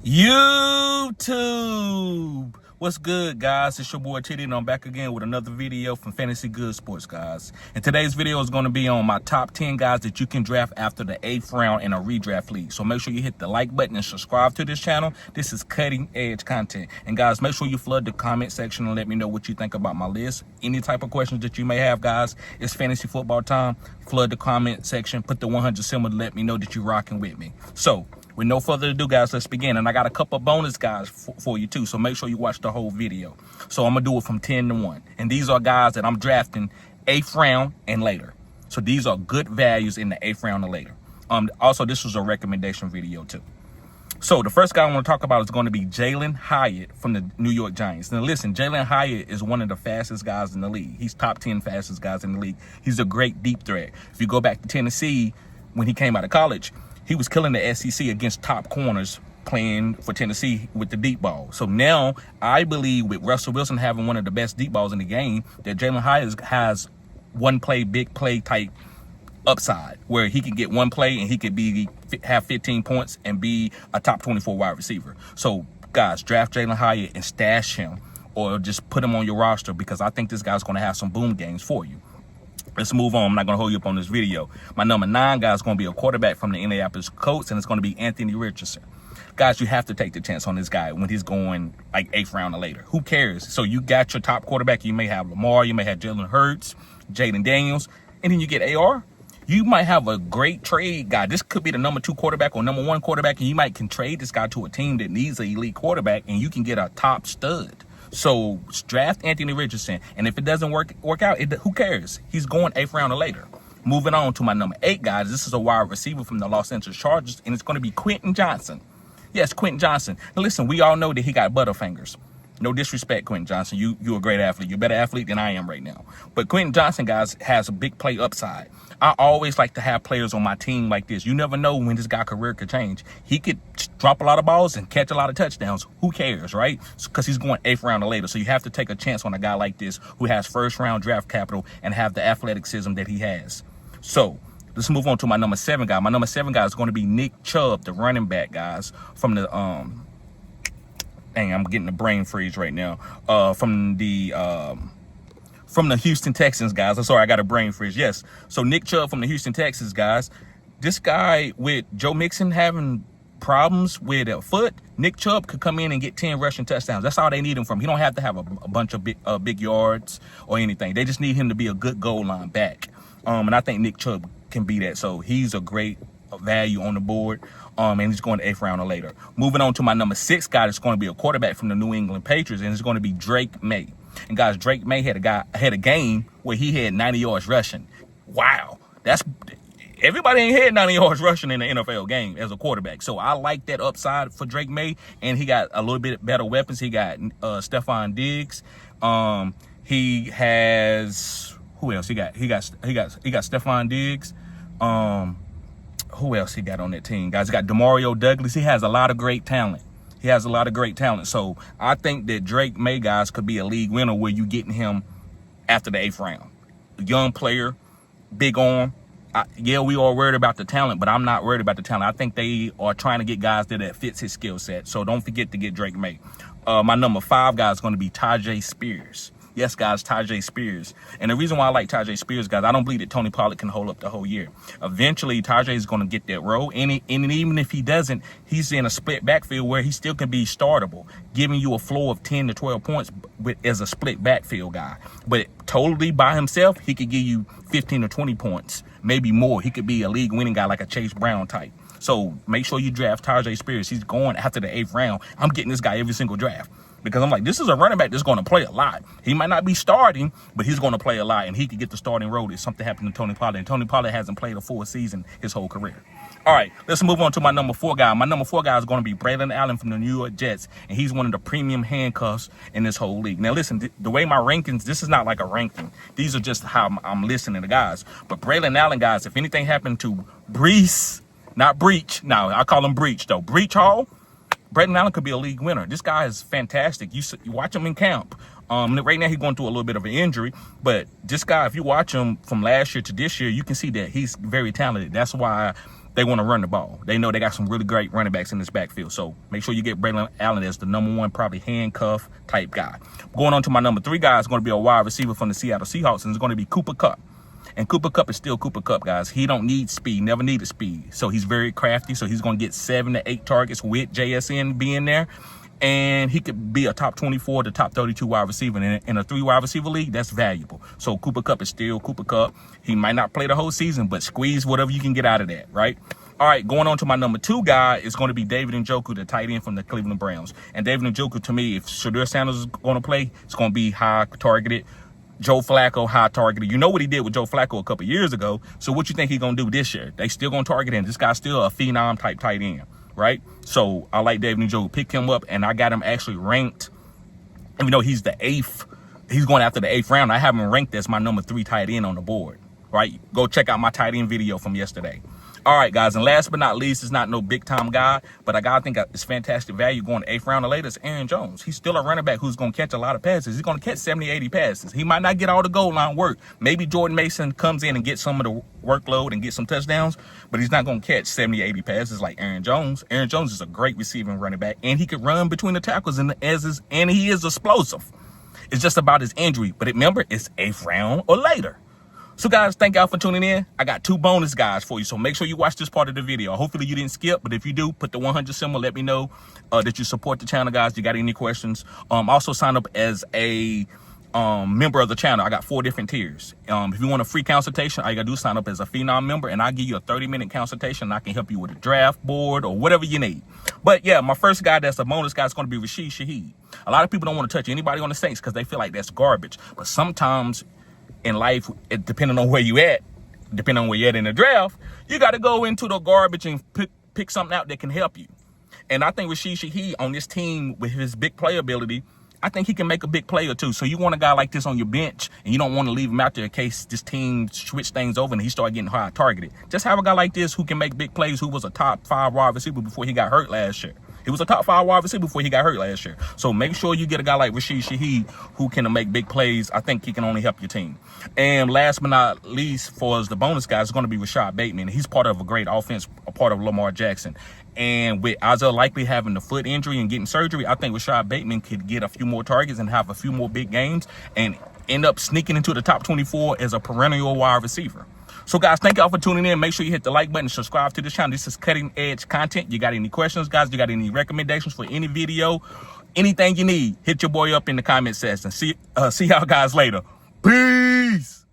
YouTube, what's good, guys? It's your boy Titty, and I'm back again with another video from Fantasy Good Sports, guys. And today's video is going to be on my top 10 guys that you can draft after the 8th round in a redraft league. So make sure you hit the like button and subscribe to this channel. This is cutting edge content. And guys, make sure you flood the comment section and let me know what you think about my list. Any type of questions that you may have, guys, it's fantasy football time. Flood the comment section, put the 100 symbol to let me know that you're rocking with me. So with no further ado, guys, let's begin. And I got a couple bonus guys for you too, so make sure you watch the whole video. So I'm gonna do it from 10 to 1, and these are guys that I'm drafting 8th round and later. So these are good values in the 8th round and later. Also, this was a recommendation video too. So the first guy I want to talk about is going to be Jalin Hyatt from the New York Giants. Now listen, Jalin Hyatt is one of the fastest guys in the league. He's top 10 fastest guys in the league. He's a great deep threat. If you go back to Tennessee when he came out of college, he was killing the SEC against top corners playing for Tennessee with the deep ball. So now I believe with Russell Wilson having one of the best deep balls in the game, that Jalin Hyatt has one play, big play type upside where he can get one play and he could have 15 points and be a top 24 wide receiver. So guys, draft Jalin Hyatt and stash him, or just put him on your roster, because I think this guy's going to have some boom games for you. Let's move on. I'm not going to hold you up on this video. My number 9 guy is going to be a quarterback from the Indianapolis Colts, and it's going to be Anthony Richardson. Guys, you have to take the chance on this guy when he's going like 8th round or later. Who cares? So you got your top quarterback. You may have Lamar. You may have Jalen Hurts, Jaden Daniels, and then you get AR. You might have a great trade guy. This could be the number 2 quarterback or number 1 quarterback, and you might can trade this guy to a team that needs an elite quarterback, and you can get a top stud. So draft Anthony Richardson, and if it doesn't work out, who cares? He's going 8th round or later. Moving on to my number 8, guys. This is a wide receiver from the Los Angeles Chargers, and it's going to be Quinton Johnson. Yes, Quinton Johnson. Now listen, we all know that he got butterfingers. No disrespect, Quinton Johnson. You're a great athlete. You're a better athlete than I am right now. But Quinton Johnson, guys, has a big play upside. I always like to have players on my team like this. You never know when this guy's career could change. He could drop a lot of balls and catch a lot of touchdowns. Who cares, right? Because he's going 8th round or later. So you have to take a chance on a guy like this who has 1st round draft capital and have the athleticism that he has. So let's move on to my number 7 guy. My number 7 guy is going to be Nick Chubb, the running back, guys, from the dang, I'm getting a brain freeze right now. From the Houston Texans, guys. I'm sorry, I got a brain freeze. Yes. So Nick Chubb from the Houston Texans, guys. This guy, with Joe Mixon having problems with a foot, Nick Chubb could come in and get 10 rushing touchdowns. That's all they need him from. He don't have to have a bunch of big yards or anything. They just need him to be a good goal line back. And I think Nick Chubb can be that. So he's a great value on the board. And he's going to 8th round or later. Moving on to my number 6 guy, that's going to be a quarterback from the New England Patriots, and it's going to be Drake May. And guys, Drake May had a game where he had 90 yards rushing. Wow, everybody ain't had 90 yards rushing in the NFL game as a quarterback. So I like that upside for Drake May, and he got a little bit better weapons. He got Stephon Diggs. He has who else? He got Stephon Diggs. Who else he got on that team, guys? He got Demario Douglas. He has a lot of great talent. So I think that Drake May, guys, could be a league winner where you getting him after the 8th round. A young player, big arm. Yeah, we are worried about the talent, but I'm not worried about the talent. I think they are trying to get guys that fits his skill set. So don't forget to get Drake May. My number 5 guy is going to be Tyjae Spears. Yes, guys, Tyjae Spears. And the reason why I like Tyjae Spears, guys, I don't believe that Tony Pollard can hold up the whole year. Eventually, Tyjae is going to get that role. And even if he doesn't, he's in a split backfield where he still can be startable, giving you a floor of 10 to 12 points as a split backfield guy. But totally by himself, he could give you 15 or 20 points, maybe more. He could be a league-winning guy like a Chase Brown type. So make sure you draft Tyjae Spears. He's going after the 8th round. I'm getting this guy every single draft, because I'm like, this is a running back that's going to play a lot. He might not be starting, but he's going to play a lot, and he could get the starting role if something happened to Tony Pollard. And Tony Pollard hasn't played a full season his whole career. All right, let's move on to my number 4 guy. My number 4 guy is going to be Braylon Allen from the New York Jets, and he's one of the premium handcuffs in this whole league. Now, listen, the way my rankings, this is not like a ranking. These are just how I'm listening to guys. But Braylon Allen, guys, if anything happened to Breece, not Breach, no, I call him Breach, though. Breach Hall, Braylon Allen could be a league winner. This guy is fantastic. You watch him in camp. Right now he's going through a little bit of an injury, but this guy, if you watch him from last year to this year, you can see that he's very talented. That's why they want to run the ball. They know they got some really great running backs in this backfield. So make sure you get Braylon Allen as the #1, probably handcuff type guy. Going on to my #3 guy is going to be a wide receiver from the Seattle Seahawks, and it's going to be Cooper Kupp. And Cooper Kupp is still Cooper Kupp, guys. He don't need speed, never needed speed. So he's very crafty. So he's going to get 7 to 8 targets with JSN being there. And he could be a top 24 to top 32 wide receiver. And in a 3 wide receiver league, that's valuable. So Cooper Kupp is still Cooper Kupp. He might not play the whole season, but squeeze whatever you can get out of that, right? All right, going on to my #2 guy is going to be David Njoku, the tight end from the Cleveland Browns. And David Njoku, to me, if Shadur Sanders is going to play, it's going to be high targeted. Joe Flacco, high targeted. You know what he did with Joe Flacco a couple years ago. So what you think he's going to do this year? They still going to target him. This guy's still a phenom type tight end, right? So I like David Njoku. Pick him up, and I got him actually ranked. Even though he's the 8th, he's going after the 8th round. I have him ranked as my #3 tight end on the board, right? Go check out my tight end video from yesterday. All right, guys, and last but not least, it's not no big-time guy, but a guy I think it's fantastic value going 8th round or later is Aaron Jones. He's still a running back who's going to catch a lot of passes. He's going to catch 70, 80 passes. He might not get all the goal line work. Maybe Jordan Mason comes in and gets some of the workload and get some touchdowns, but he's not going to catch 70, 80 passes like Aaron Jones. Aaron Jones is a great receiving running back, and he could run between the tackles, and he is explosive. It's just about his injury, but remember, it's 8th round or later. So guys, thank y'all for tuning in. I got 2 bonus guys for you, so make sure you watch this part of the video. Hopefully you didn't skip, but if you do, put the 100 symbol. Let me know that you support the channel, guys. You got any questions? Also sign up as a member of the channel. I got 4 different tiers. If you want a free consultation, all you gotta do is sign up as a Phenom member, and I'll give you a 30-minute consultation, and I can help you with a draft board or whatever you need. But yeah, my first guy that's a bonus guy is going to be Rashid Shaheed. A lot of people don't want to touch anybody on the Saints because they feel like that's garbage. But sometimes in life, depending on where you at, depending on where you're at in the draft, you got to go into the garbage and pick something out that can help you. And I think Rashid Shaheed on this team with his big playability, I think he can make a big play or two. So you want a guy like this on your bench, and you don't want to leave him out there in case this team switch things over and he start getting high targeted. Just have a guy like this who can make big plays, who was a top 5 wide receiver before he got hurt last year. He was a top 5 wide receiver before he got hurt last year. So make sure you get a guy like Rashid Shaheed who can make big plays. I think he can only help your team. And last but not least, for the bonus guy, is going to be Rashad Bateman. He's part of a great offense, a part of Lamar Jackson. And with Isaiah likely having the foot injury and getting surgery, I think Rashad Bateman could get a few more targets and have a few more big games and end up sneaking into the top 24 as a perennial wide receiver. So guys, thank y'all for tuning in. Make sure you hit the like button, subscribe to the channel. This is cutting edge content. You got any questions, guys? You got any recommendations for any video? Anything you need, hit your boy up in the comment section. See y'all guys later. Peace.